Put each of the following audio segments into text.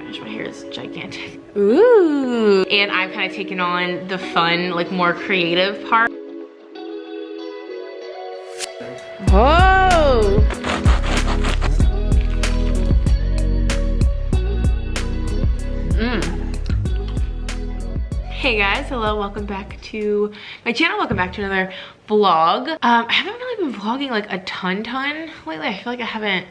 gosh, my hair is gigantic. Ooh. And I've kind of taken on the fun, like more creative part. Whoa. Hey guys, hello, welcome back to my channel. Welcome back to another vlog. I haven't really been vlogging like a ton lately. I feel like I haven't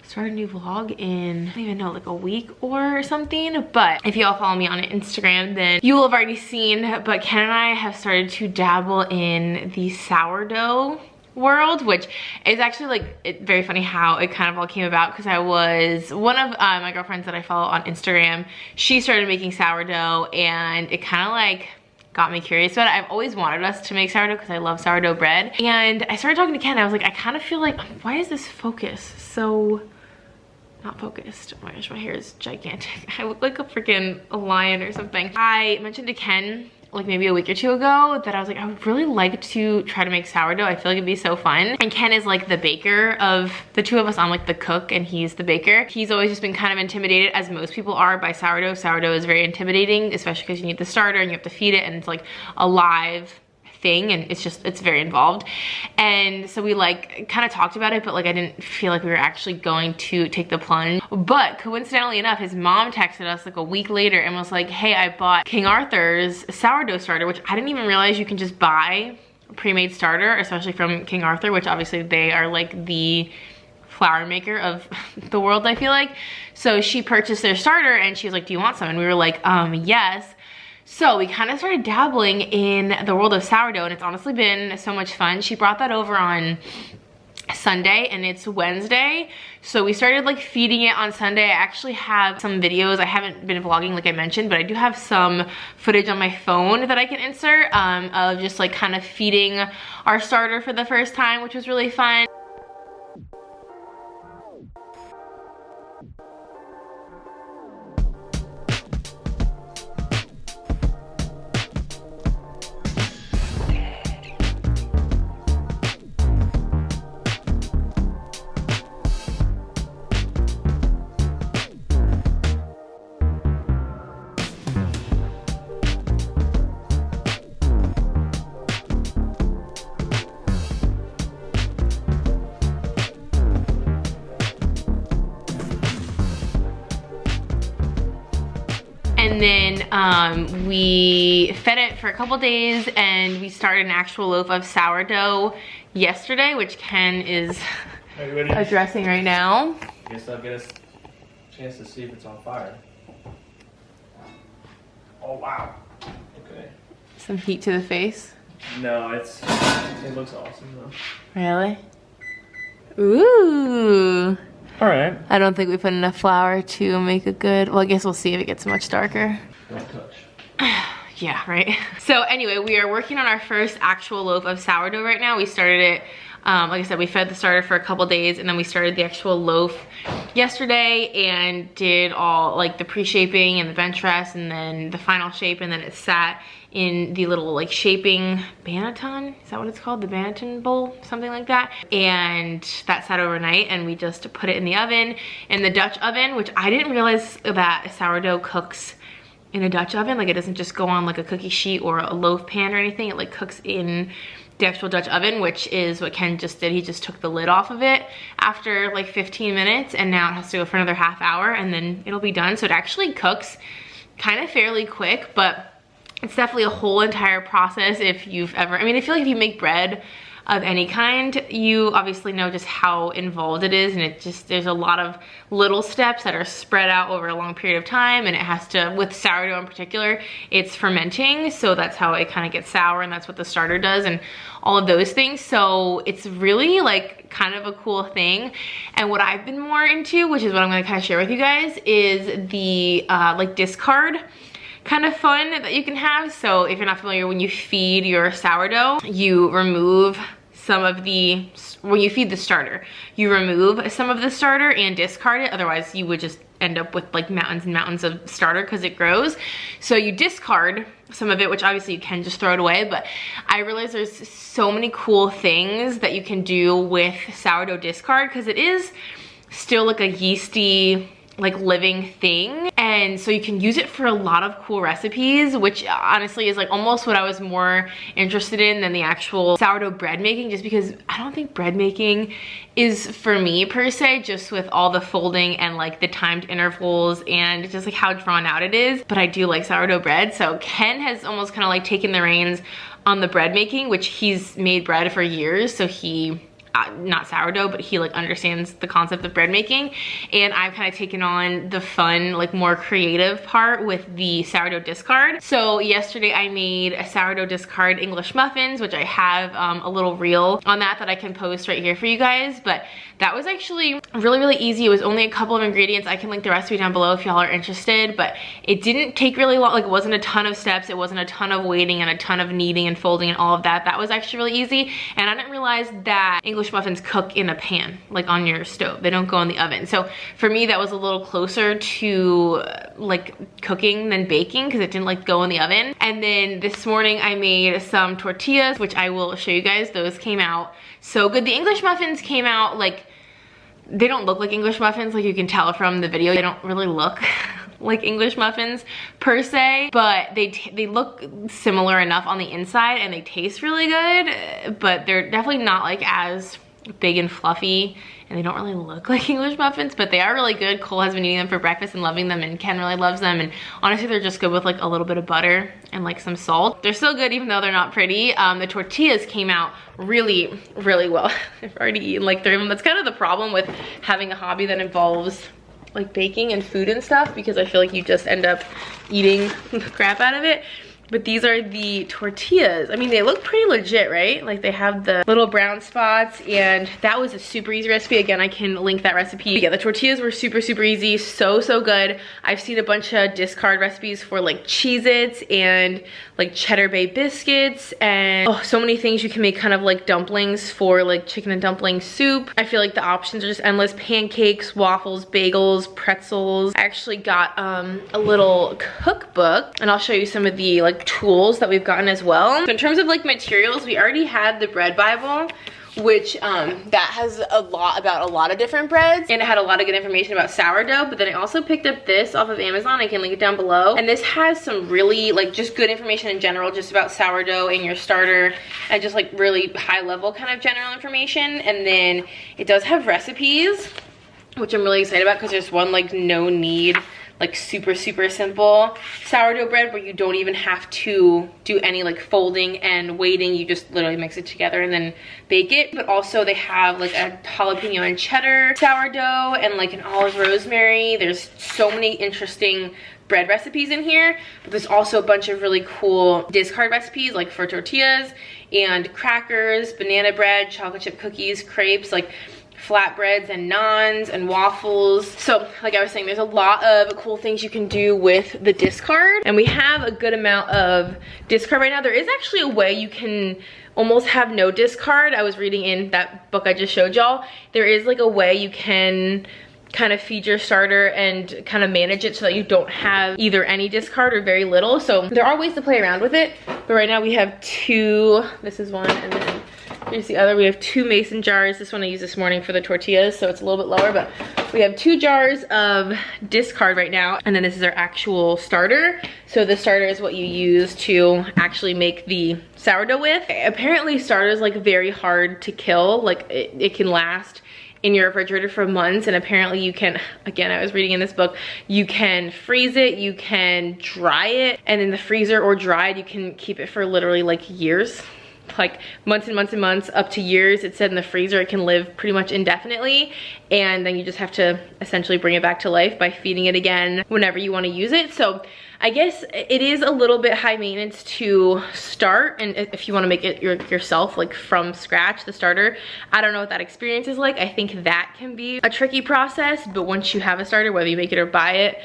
started a new vlog in, I don't even know, like a week or something. But if you all follow me on Instagram, then you will have already seen, but Ken and I have started to dabble in the sourdough world, which is actually like very funny how it kind of all came about, because I was one of my girlfriends that I follow on Instagram. She started making sourdough and it kind of like got me curious about it. I've always wanted us to make sourdough because I love sourdough bread, and I started talking to Ken. I was like, I kind of feel like, why is this focus so not focused? Oh my gosh, my hair is gigantic. I look like a freaking lion or something. I mentioned to Ken like maybe a week or two ago that I was like, I would really like to try to make sourdough. I feel like it'd be so fun. And Ken is like the baker of the two of us. I'm like the cook and he's the baker. He's always just been kind of intimidated, as most people are, by sourdough. Sourdough is very intimidating, especially because you need the starter and you have to feed it, and it's like a live thing, and it's very involved. And so we like kind of talked about it, but like I didn't feel like we were actually going to take the plunge. But coincidentally enough, his mom texted us like a week later and was like, hey, I bought King Arthur's sourdough starter, which I didn't even realize you can just buy a pre-made starter, especially from King Arthur, which obviously they are like the flour maker of the world, I feel like. So she purchased their starter and she was like, do you want some? And we were like, yes. So we kind of started dabbling in the world of sourdough, and it's honestly been so much fun. She brought that over on Sunday and it's Wednesday. So we started like feeding it on Sunday. I actually have some videos. I haven't been vlogging like I mentioned, but I do have some footage on my phone that I can insert of just like kind of feeding our starter for the first time, which was really fun. And then we fed it for a couple days, and we started an actual loaf of sourdough yesterday, which Ken is addressing right now. I guess I'll get us a chance to see if it's on fire. Oh wow. Okay. Some heat to the face. No, it looks awesome though. Really? Ooh. All right. I don't think we put enough flour to make a good, well, I guess we'll see if it gets much darker. Don't touch. Yeah, right. So anyway, we are working on our first actual loaf of sourdough right now. We started it, like I said, we fed the starter for a couple days, and then we started the actual loaf yesterday and did all like the pre-shaping and the bench rest and then the final shape, and then it sat in the little like shaping banneton, is that what it's called? The banneton bowl, something like that. And that sat overnight, and we just put it in the oven, in the Dutch oven, which I didn't realize that sourdough cooks in a Dutch oven. Like it doesn't just go on like a cookie sheet or a loaf pan or anything. It like cooks in the actual Dutch oven, which is what Ken just did. He just took the lid off of it after like 15 minutes, and now it has to go for another half hour and then it'll be done. So it actually cooks kind of fairly quick, but it's definitely a whole entire process if you've ever, I mean, I feel like if you make bread of any kind, you obviously know just how involved it is, and it just, there's a lot of little steps that are spread out over a long period of time, and it has to, with sourdough in particular, it's fermenting, so that's how it kind of gets sour, and that's what the starter does, and all of those things. So it's really like kind of a cool thing. And what I've been more into, which is what I'm gonna kind of share with you guys, is the like discard kind of fun that you can have. So if you're not familiar, when you feed your sourdough, you remove some of the, when you feed the starter, you remove some of the starter and discard it. Otherwise you would just end up with like mountains and mountains of starter because it grows. So you discard some of it, which obviously you can just throw it away, but I realize there's so many cool things that you can do with sourdough discard, because it is still like a yeasty, like living thing. And And so you can use it for a lot of cool recipes, which honestly is like almost what I was more interested in than the actual sourdough bread making, just because I don't think bread making is for me per se, just with all the folding and like the timed intervals and just like how drawn out it is. But I do like sourdough bread. So Ken has almost kind of like taken the reins on the bread making, which he's made bread for years. So he, not sourdough, but he like understands the concept of bread making. And I've kind of taken on the fun, like more creative part with the sourdough discard. So yesterday I made a sourdough discard English muffins, which I have a little reel on that I can post right here for you guys. But that was actually really, really easy. It was only a couple of ingredients. I can link the recipe down below if y'all are interested, but it didn't take really long. Like it wasn't a ton of steps. It wasn't a ton of waiting and a ton of kneading and folding and all of that. That was actually really easy. And I didn't realize that English muffins cook in a pan, like on your stove. They don't go in the oven. So for me, that was a little closer to like cooking than baking because it didn't like go in the oven. And then this morning I made some tortillas, which I will show you guys. Those came out so good. The English muffins came out like, they don't look like English muffins, like you can tell from the video. They don't really look like English muffins per se, but they look similar enough on the inside and they taste really good, but they're definitely not like as big and fluffy, and they don't really look like English muffins, but they are really good. Cole has been eating them for breakfast and loving them, and Ken really loves them, and honestly they're just good with like a little bit of butter and like some salt. They're still good even though they're not pretty. The tortillas came out really, really well. I've already eaten like 3 of them. That's kind of the problem with having a hobby that involves like baking and food and stuff, because I feel like you just end up eating the crap out of it. But these are the tortillas. I mean, they look pretty legit, right? Like they have the little brown spots, and that was a super easy recipe. Again, I can link that recipe. But yeah, the tortillas were super, super easy. So, so good. I've seen a bunch of discard recipes for like Cheez-Its and like cheddar bay biscuits, and oh, so many things you can make, kind of like dumplings for like chicken and dumpling soup. I feel like the options are just endless. Pancakes, waffles, bagels, pretzels. I actually got a little cookbook, and I'll show you some of the like tools that we've gotten as well. So in terms of like materials, we already had the bread Bible, which that has a lot about a lot of different breads, and it had a lot of good information about sourdough. But then I also picked up this off of Amazon. I can link it down below, and this has some really like just good information in general, just about sourdough and your starter, and just like really high level kind of general information. And then it does have recipes, which I'm really excited about, because there's one like no knead, like super, super simple sourdough bread where you don't even have to do any like folding and waiting. You just literally mix it together and then bake it. But also they have like a jalapeno and cheddar sourdough and like an olive rosemary. There's so many interesting bread recipes in here, but there's also a bunch of really cool discard recipes like for tortillas and crackers, banana bread, chocolate chip cookies, crepes, like flatbreads and naans and waffles. So like I was saying, there's a lot of cool things you can do with the discard, and we have a good amount of discard right now. There is actually a way you can almost have no discard. I was reading in that book I just showed y'all. There is like a way you can kind of feed your starter and kind of manage it so that you don't have either any discard or very little. So there are ways to play around with it, but right now we have 2. This is one, and then here's the other. We have 2 mason jars. This one I used this morning for the tortillas, so it's a little bit lower, but we have 2 jars of discard right now. And then this is our actual starter. So the starter is what you use to actually make the sourdough with. Apparently starter is like very hard to kill. Like it can last in your refrigerator for months, and apparently you can, again, I was reading in this book, you can freeze it, you can dry it, and in the freezer or dried, you can keep it for literally like years. Like months and months and months, up to years. It said in the freezer it can live pretty much indefinitely, and then you just have to essentially bring it back to life by feeding it again whenever you want to use it. So I guess it is a little bit high maintenance to start, and if you want to make it yourself, like from scratch, the starter, I don't know what that experience is like. I think that can be a tricky process, but once you have a starter, whether you make it or buy it,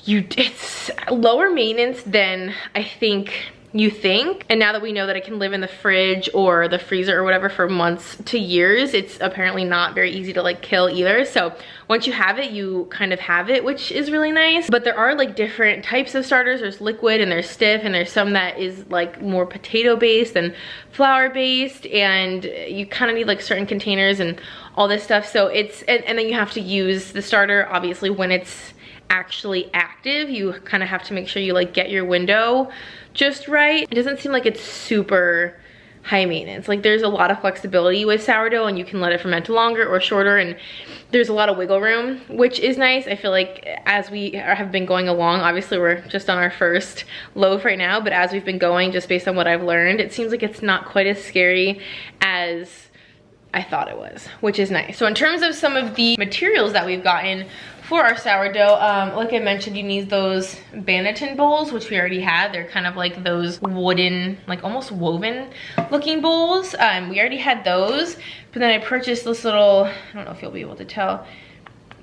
it's lower maintenance than I think you think. And now that we know that it can live in the fridge or the freezer or whatever for months to years, it's apparently not very easy to like kill either. So once you have it, you kind of have it, which is really nice. But there are like different types of starters. There's liquid and there's stiff, and there's some that is like more potato based and flour based, and you kind of need like certain containers and all this stuff. So it's, and then you have to use the starter obviously when it's actually active. You kind of have to make sure you like get your window just right. It doesn't seem like it's super high maintenance. Like there's a lot of flexibility with sourdough, and you can let it ferment longer or shorter, and there's a lot of wiggle room, which is nice. I feel like as we have been going along, obviously we're just on our first loaf right now, but as we've been going, just based on what I've learned, it seems like it's not quite as scary as I thought it was, which is nice. So in terms of some of the materials that we've gotten for our sourdough, like I mentioned, you need those banneton bowls, which we already had. They're kind of like those wooden, like almost woven looking bowls. We already had those, but then I purchased this little, I don't know if you'll be able to tell.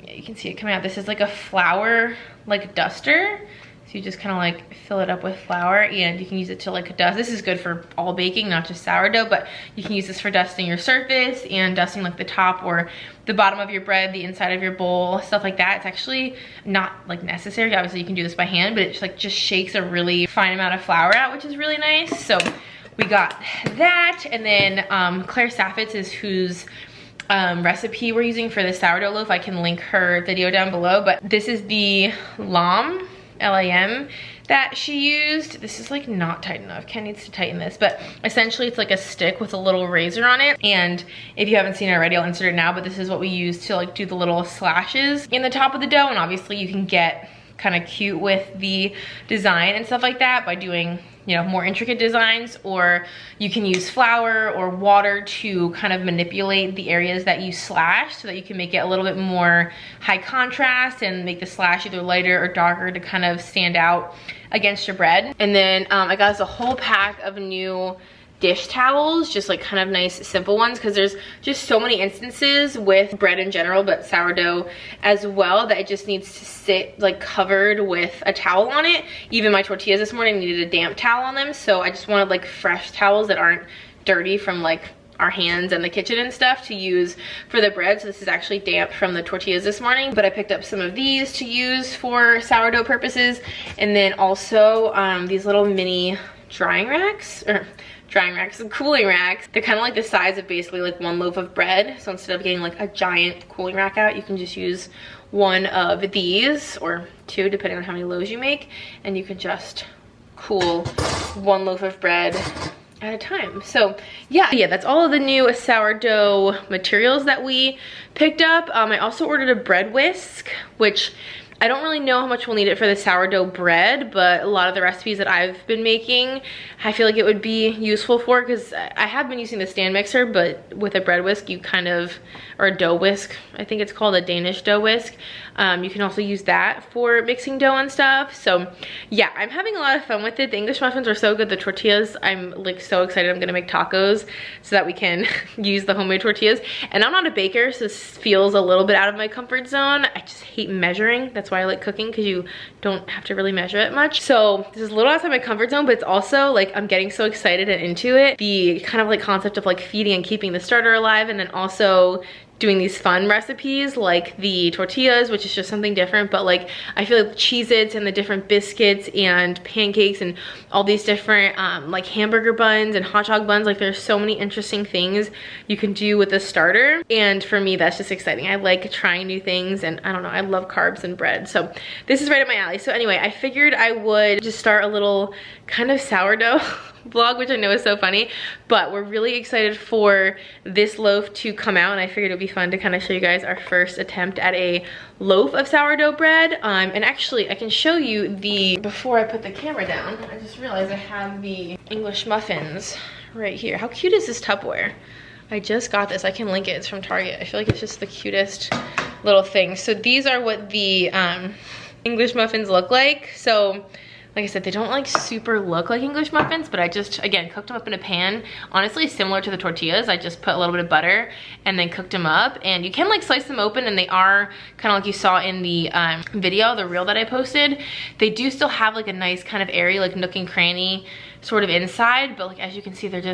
Yeah, you can see it coming out. This is like a flour like duster. So you just kind of like fill it up with flour, and you can use it to like dust. This is good for all baking, not just sourdough, but you can use this for dusting your surface and dusting like the top or the bottom of your bread, the inside of your bowl, stuff like that. It's actually not like necessary. Obviously you can do this by hand, but it just shakes a really fine amount of flour out, which is really nice. So we got that, and then Claire Saffitz is whose recipe we're using for the sourdough loaf. I can link her video down below, but this is the LAM that she used. This is like not tight enough. Ken needs to tighten this, but essentially it's like a stick with a little razor on it. And if you haven't seen it already, I'll insert it now, but this is what we use to like do the little slashes in the top of the dough. And obviously you can get kind of cute with the design and stuff like that by doing, you know, more intricate designs, or you can use flour or water to kind of manipulate the areas that you slash so that you can make it a little bit more high contrast and make the slash either lighter or darker to kind of stand out against your bread. And then I got us a whole pack of new dish towels, just like kind of nice simple ones, because there's just so many instances with bread in general, but sourdough as well, that it just needs to sit like covered with a towel on it. Even my tortillas this morning needed a damp towel on them, so I just wanted like fresh towels that aren't dirty from like our hands and the kitchen and stuff to use for the bread. So this is actually damp from the tortillas this morning, but I picked up some of these to use for sourdough purposes. And then also these little mini drying racks, or drying racks and cooling racks. They're kind of like the size of basically like one loaf of bread. So instead of getting like a giant cooling rack out, you can just use one of these, or two depending on how many loaves you make, and you can just cool one loaf of bread at a time. So yeah, that's all of the new sourdough materials that we picked up. I also ordered a bread whisk, which I don't really know how much we'll need it for the sourdough bread, but a lot of the recipes that I've been making, I feel like it would be useful for, because I have been using the stand mixer, but with a bread whisk, you kind of, or a dough whisk, I think it's called a Danish dough whisk. You can also use that for mixing dough and stuff. So yeah, I'm having a lot of fun with it. The English muffins are so good. The tortillas, I'm like so excited. I'm gonna make tacos so that we can use the homemade tortillas. And I'm not a baker, so this feels a little bit out of my comfort zone. I just hate measuring. That's why I like cooking, because you don't have to really measure it much. So this is a little outside my comfort zone, but it's also like I'm getting so excited and into it. The kind of like concept of like feeding and keeping the starter alive, and then also doing these fun recipes like the tortillas, which is just something different, but like I feel like the Cheez-Its and the different biscuits and pancakes and all these different like hamburger buns and hot dog buns, like there's so many interesting things you can do with a starter, and for me that's just exciting. I like trying new things, and I don't know, I love carbs and bread, so this is right up my alley. So anyway, I figured I would just start a little kind of sourdough vlog, which I know is so funny, but we're really excited for this loaf to come out, and I figured it would be fun to kind of show you guys our first attempt at a loaf of sourdough bread. And actually I can show you the, before I put the camera down, I just realized I have the English muffins right here. How cute is this Tupperware? I just got this. I can link it. It's from Target. I feel like it's just the cutest little thing. So these are what the English muffins look like. So like I said, they don't like super look like English muffins, but I just, again, cooked them up in a pan. Honestly, similar to the tortillas. I just put a little bit of butter and then cooked them up. And you can like slice them open, and they are kind of like you saw in the video, the reel that I posted. They do still have like a nice kind of airy, like nook and cranny sort of inside, but like as you can see, they're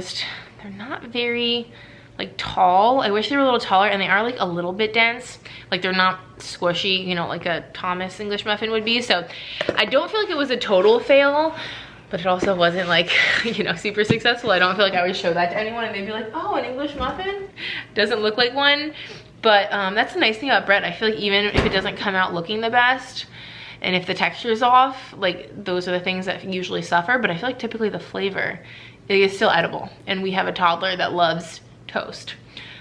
not very like tall. I wish they were a little taller, and they are like a little bit dense. Like they're not squishy, you know, like a Thomas English muffin would be. So I don't feel like it was a total fail, but it also wasn't like, you know, super successful. I don't feel like I would show that to anyone and they'd be like, oh, an English muffin? Doesn't look like one. But that's the nice thing about bread. I feel like even if it doesn't come out looking the best, And if the texture is off, like those are the things that usually suffer, but I feel like typically the flavor is still edible. And we have a toddler that loves toast.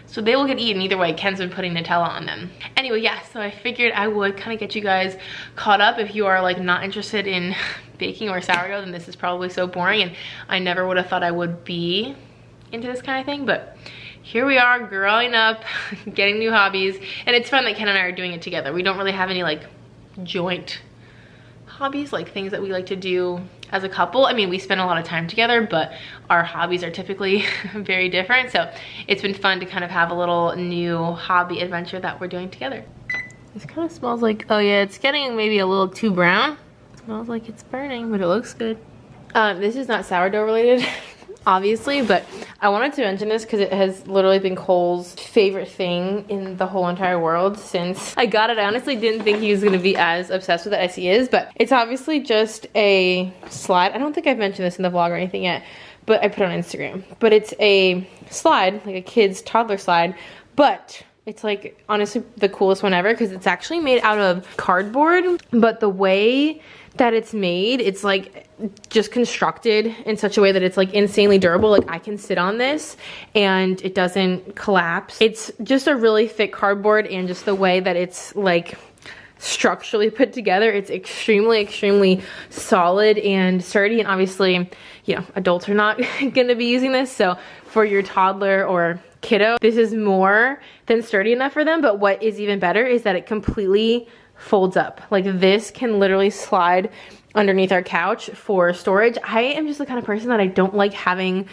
So they will get eaten either way. Ken's been putting Nutella on them. Anyway, yeah, so I figured I would kind of get you guys caught up. If you are like not interested in baking or sourdough, then this is probably so boring, and I never would have thought I would be into this kind of thing, but here we are growing up, getting new hobbies, and it's fun that Ken and I are doing it together. We don't really have any like joint hobbies, like things that we like to do as a couple. I mean, we spend a lot of time together, but our hobbies are typically very different. So it's been fun to kind of have a little new hobby adventure that we're doing together. This kind of smells like, oh yeah, it's getting maybe a little too brown. It smells like it's burning, but it looks good. This is not sourdough related, obviously, but I wanted to mention this because it has literally been Cole's favorite thing in the whole entire world since I got it. I honestly didn't think he was going to be as obsessed with it as he is, but it's obviously just a slide. I don't think I've mentioned this in the vlog or anything yet, but I put it on Instagram. But it's a slide, like a kid's toddler slide, but it's like honestly the coolest one ever because it's actually made out of cardboard, but the way that it's made, it's like just constructed in such a way that it's like insanely durable. Like I can sit on this and it doesn't collapse. It's just a really thick cardboard, and just the way that it's like structurally put together, it's extremely solid and sturdy. And obviously, you know, adults are not gonna be using this, so for your toddler or kiddo, this is more than sturdy enough for them. But what is even better is that it completely folds up. Like this can literally slide underneath our couch for storage. I am just the kind of person that I don't like having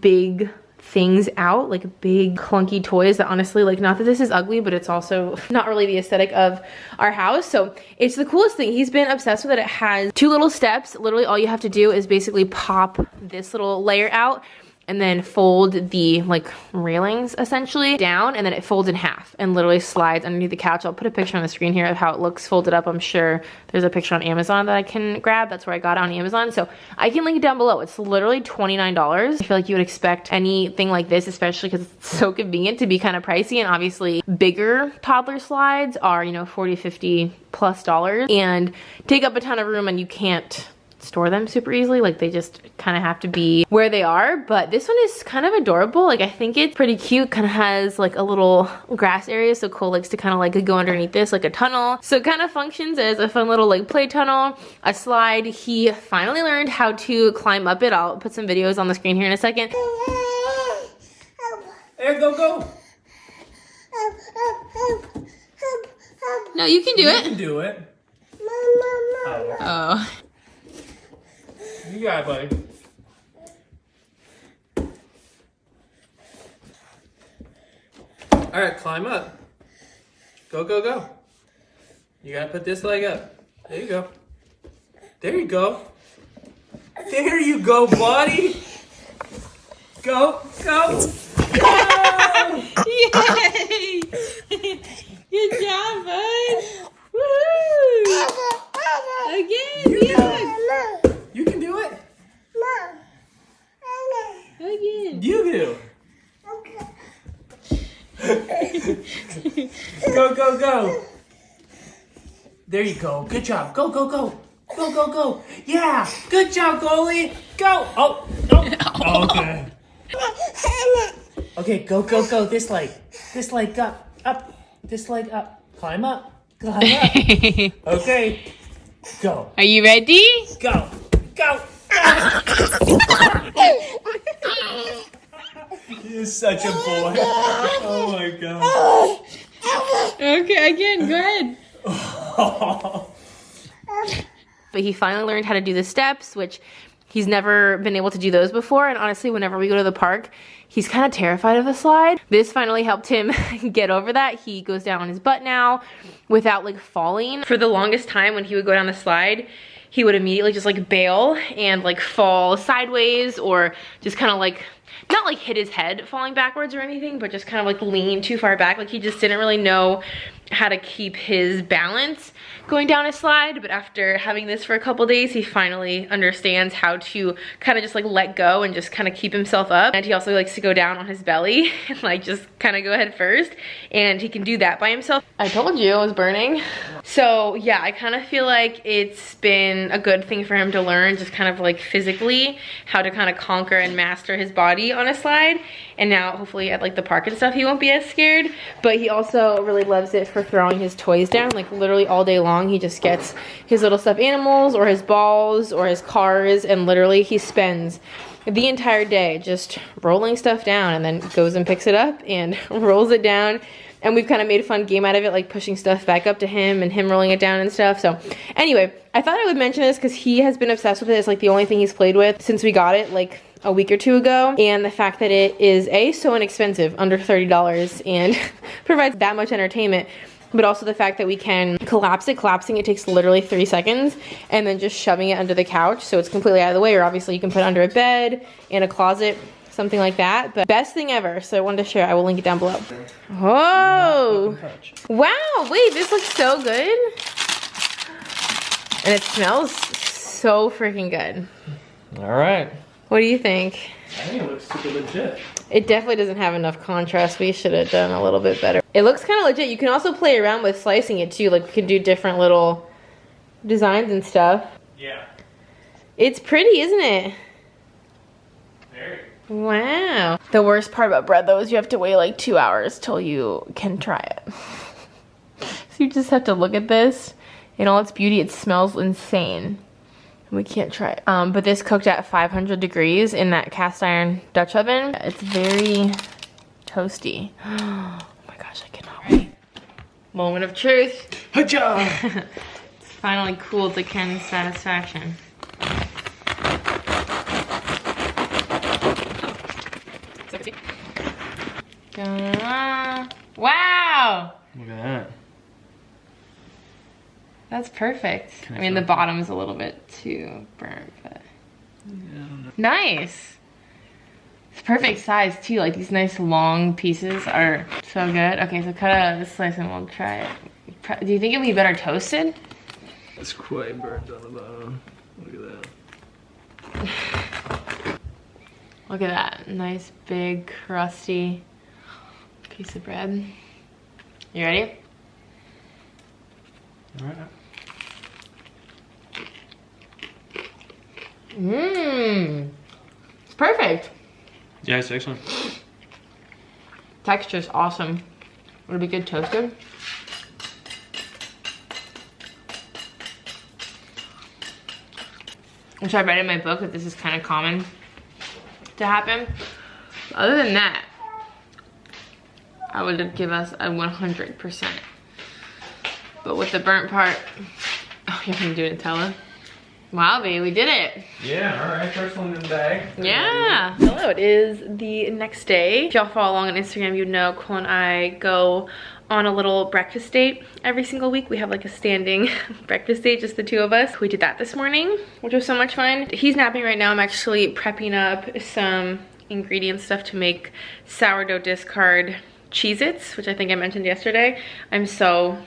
big things out, like big clunky toys that honestly, like, not that this is ugly, but it's also not really the aesthetic of our house. So it's the coolest thing. He's been obsessed with it. It has 2 little steps. Literally all you have to do is basically pop this little layer out and then fold the like railings essentially down, and then it folds in half and literally slides underneath the couch. I'll put a picture on the screen here of how it looks folded up. I'm sure there's a picture on Amazon that I can grab. That's where I got it on Amazon. So I can link it down below. It's literally $29. I feel like you would expect anything like this, especially because it's so convenient, to be kind of pricey. And obviously bigger toddler slides are, you know, $40, $50 plus and take up a ton of room, and you can't store them super easily. Like they just kind of have to be where they are. But this one is kind of adorable. Like I think it's pretty cute. Kind of has like a little grass area, so Cole likes to kind of like go underneath this like a tunnel. So it kind of functions as a fun little like play tunnel, a slide. He finally learned how to climb up it. I'll put some videos on the screen here in a second. There, go. No, you can do it. You can do it. Oh. You got it, buddy. All right, climb up. Go. You gotta put this leg up. There you go. There you go. There you go, buddy. Go. Yay! Good job, bud. Woo! Again, yeah. You can do it. Again. You do. Go. There you go. Good job. Go. Yeah. Good job, goalie. Go. Oh. Okay. Okay, go. This leg up. This leg up. Climb up. Okay. Go. Are you ready? Go. You're such a boy. Oh my god. Okay, again, go ahead. But he finally learned how to do the steps, which he's never been able to do those before. And honestly, whenever we go to the park, he's kind of terrified of the slide. This finally helped him get over that. He goes down on his butt now without like falling. For the longest time when he would go down the slide, he would immediately just like bail and like fall sideways or just kind of like not like hit his head falling backwards or anything, but just kind of like leaned too far back. Like he just didn't really know how to keep his balance going down a slide. But after having this for a couple days, he finally understands how to kind of just like let go and just kind of keep himself up. And he also likes to go down on his belly and like just kind of go head first, and he can do that by himself. I told you it was burning. So yeah, I kind of feel like it's been a good thing for him to learn, just kind of like physically how to kind of conquer and master his body on a slide. And now hopefully at like the park and stuff, he won't be as scared. But he also really loves it for throwing his toys down. Like literally all day long, he just gets his little stuffed animals or his balls or his cars, and literally he spends the entire day just rolling stuff down, and then goes and picks it up and rolls it down. And we've kind of made a fun game out of it, like pushing stuff back up to him and him rolling it down and stuff. So anyway, I thought I would mention this because he has been obsessed with it. It's like the only thing he's played with since we got it like a week or two ago. And the fact that it is so inexpensive, under $30, and provides that much entertainment, but also the fact that we can collapse it. Collapsing it takes literally 3 seconds, and then just shoving it under the couch so it's completely out of the way, or obviously you can put it under a bed, in a closet, something like that. But best thing ever, so I wanted to share. I will link it down below. Oh, wow, wait, this looks so good. And it smells so freaking good. All right. What do you think? I think it looks super legit. It definitely doesn't have enough contrast. We should have done a little bit better. It looks kind of legit. You can also play around with slicing it too. Like you can do different little designs and stuff. Yeah. It's pretty, isn't it? Very. Wow. The worst part about bread though is you have to wait like 2 hours till you can try it. So you just have to look at this in all its beauty. It smells insane. We can't try it. But this cooked at 500 degrees in that cast iron Dutch oven. It's very toasty. Oh my gosh, I cannot wait. Moment of truth. Hacha! It's finally cooled to Ken's satisfaction. Wow! Look at that. That's perfect. I mean, try? the bottom's a little bit too burnt, but Yeah, nice. It's perfect size too. Like these nice long pieces are so good. Okay, so cut a slice and we'll try it. Do you think it'll be better toasted? it's quite burnt on the bottom. Look at that. Look at that. Nice big crusty piece of bread. You ready? All right. Mmm. It's perfect. Yeah, it's excellent. Texture's awesome. It'll be good toasted. Which I read in my book that this is kind of common to happen. Other than that, I would give us a 100%. But with the burnt part, oh, you're gonna do it, Nutella? Wow, baby, we did it. Yeah, all right, first one in the bag. Yeah. Hello, it is the next day. If y'all follow along on Instagram, you'd know Cole and I go on a little breakfast date every single week. We have like a standing breakfast date, just the two of us. We did that this morning, which was so much fun. He's napping right now. I'm actually prepping up some ingredient stuff to make sourdough discard Cheez-Its, which I think I mentioned yesterday. I'm so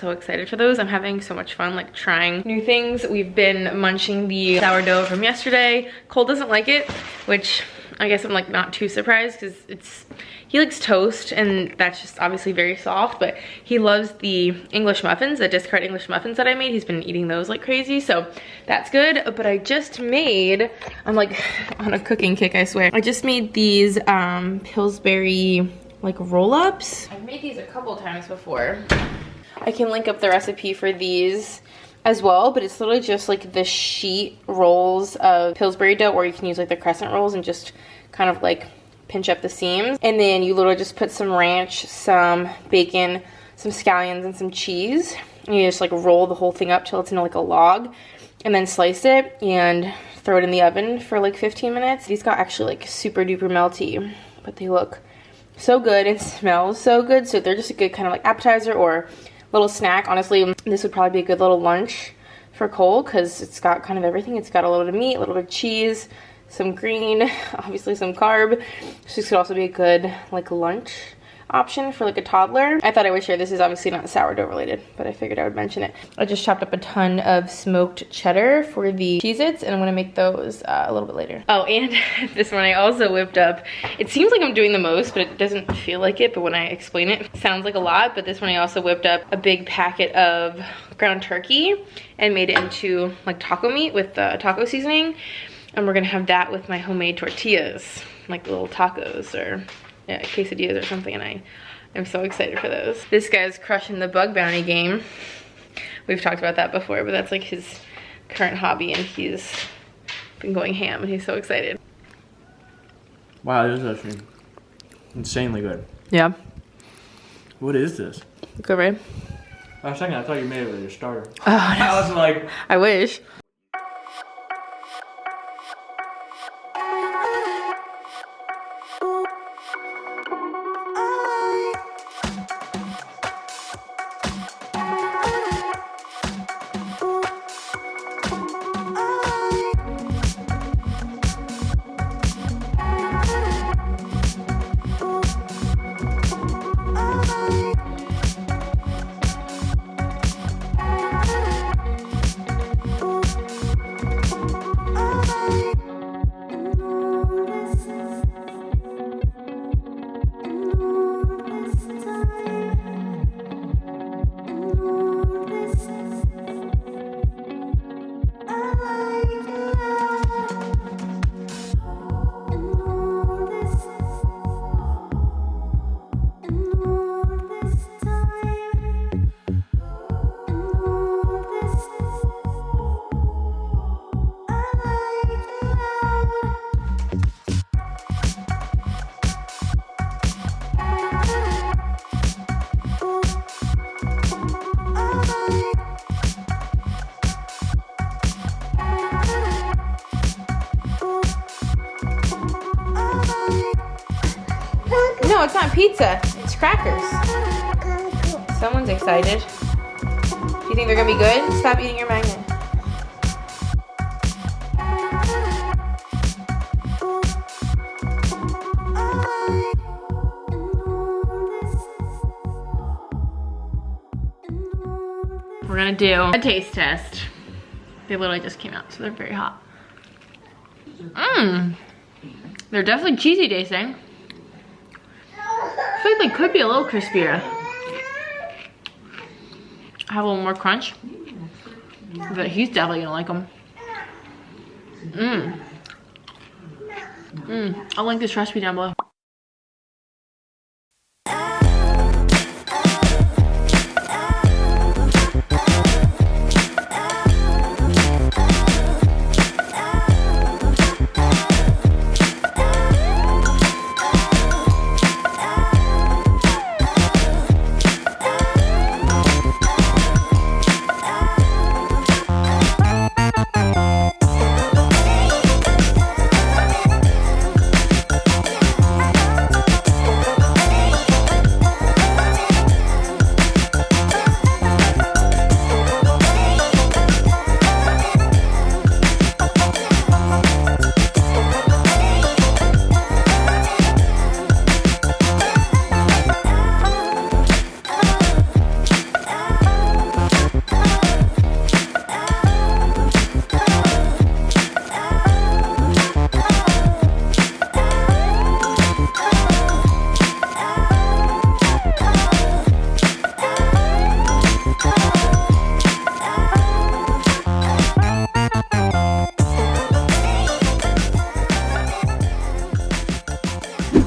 excited for those. I'm having so much fun like trying new things. We've been munching the sourdough from yesterday. Cole doesn't like it, which I guess I'm like not too surprised because he likes toast and that's just obviously very soft, but he loves the English muffins, the discard English muffins that I made. He's been eating those like crazy, so that's good. But I just made, I'm like on a cooking kick, I swear. I just made these Pillsbury like roll-ups. I've made these a couple times before. I can link up the recipe for these as well, but it's literally just like the sheet rolls of Pillsbury dough, or you can use like the crescent rolls and just kind of like pinch up the seams. And then you literally just put some ranch, some bacon, some scallions, and some cheese. And you just like roll the whole thing up till it's in like a log, and then slice it and throw it in the oven for like 15 minutes. These got actually like super duper melty, but they look so good and smell so good. So they're just a good kind of like appetizer or little snack. Honestly, this would probably be a good little lunch for Cole because it's got kind of everything. It's got a little bit of meat, a little bit of cheese, some green, obviously some carb. This could also be a good like lunch option for like a toddler. I thought I would share. This is obviously not sourdough related, but I figured I would mention it. I just chopped up a ton of smoked cheddar for the Cheez-Its, and I'm gonna make those a little bit later. Oh, and this one I also whipped up. It seems like I'm doing the most, but it doesn't feel like it, but when I explain it, it sounds like a lot. But this one I also whipped up a big packet of ground turkey and made it into like taco meat with taco seasoning. And we're gonna have that with my homemade tortillas, like little tacos or quesadillas or something, and I'm so excited for those. This guy's crushing the bug bounty game. We've talked about that before, but that's like his current hobby, and he's been going ham, and he's so excited. Wow, this is actually insanely good. Yeah. What is this? Good, right? Last second, I thought you made it with your starter. Oh, no. I was like, I wish. No, it's not pizza. It's crackers. Someone's excited. Do you think they're gonna be good? Stop eating your magnet. We're gonna do a taste test. They literally just came out, so they're very hot. Mmm. They're definitely cheesy tasting. I feel like they could be a little crispier. Have a little more crunch. But he's definitely gonna like them. Mmm. Mmm. I'll link this recipe down below.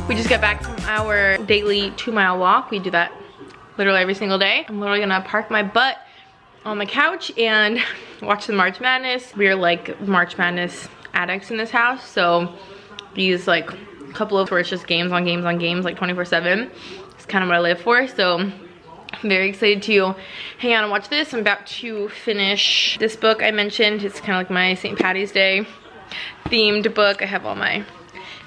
We just got back from our daily 2-mile walk. We do that literally every single day. I'm literally gonna park my butt on the couch and watch the March Madness. We are like March Madness addicts in this house, so we use like a couple of where it's just games on games on games, like 24/7. It's kind of what I live for, so I'm very excited to hang out and watch this. I'm about to finish this book I mentioned. It's kind of like my St. Patty's Day themed book. I have all my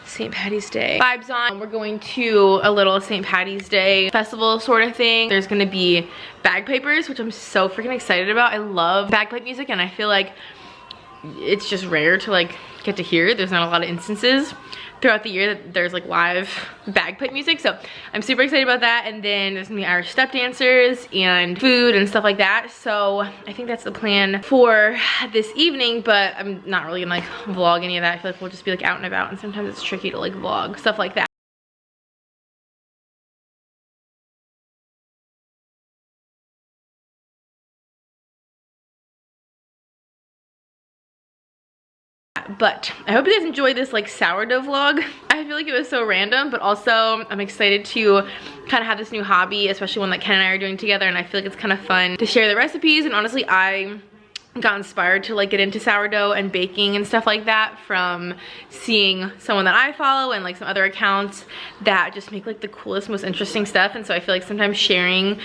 St. Patty's Day vibes on. We're going to a little St. Patty's Day festival sort of thing. There's gonna be bagpipers, which I'm so freaking excited about. I love bagpipe music, and I feel like it's just rare to like get to hear. There's not a lot of instances throughout the year that there's like live bagpipe music, so I'm super excited about that. And then there's gonna be Irish step dancers and food and stuff like that, so I think that's the plan for this evening. But I'm not really gonna like vlog any of that. I feel like we'll just be like out and about, and sometimes it's tricky to like vlog stuff like that. But I hope you guys enjoyed this like sourdough vlog. I feel like it was so random, but also I'm excited to kind of have this new hobby, especially one that Ken and I are doing together, and I feel like it's kind of fun to share the recipes. And honestly, I got inspired to like get into sourdough and baking and stuff like that from seeing someone that I follow and like some other accounts that just make like the coolest, most interesting stuff. And so I feel like sometimes sharing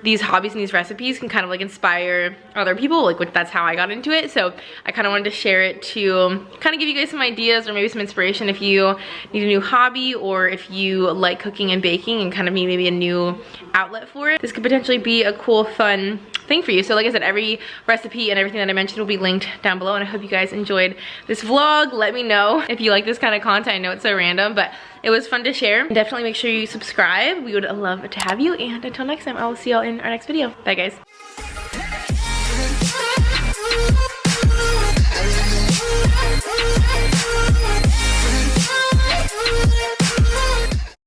these hobbies and these recipes can kind of like inspire other people, like that's how I got into it. So I kind of wanted to share it to kind of give you guys some ideas or maybe some inspiration if you need a new hobby, or if you like cooking and baking and kind of need maybe a new outlet for it. This could potentially be a cool, fun thing for you. So like I said, every recipe and everything that I mentioned will be linked down below, and I hope you guys enjoyed this vlog. Let me know if you like this kind of content. I know it's so random, but it was fun to share. Definitely make sure you subscribe. We would love to have you, and until next time, I will see y'all in our next video. Bye guys.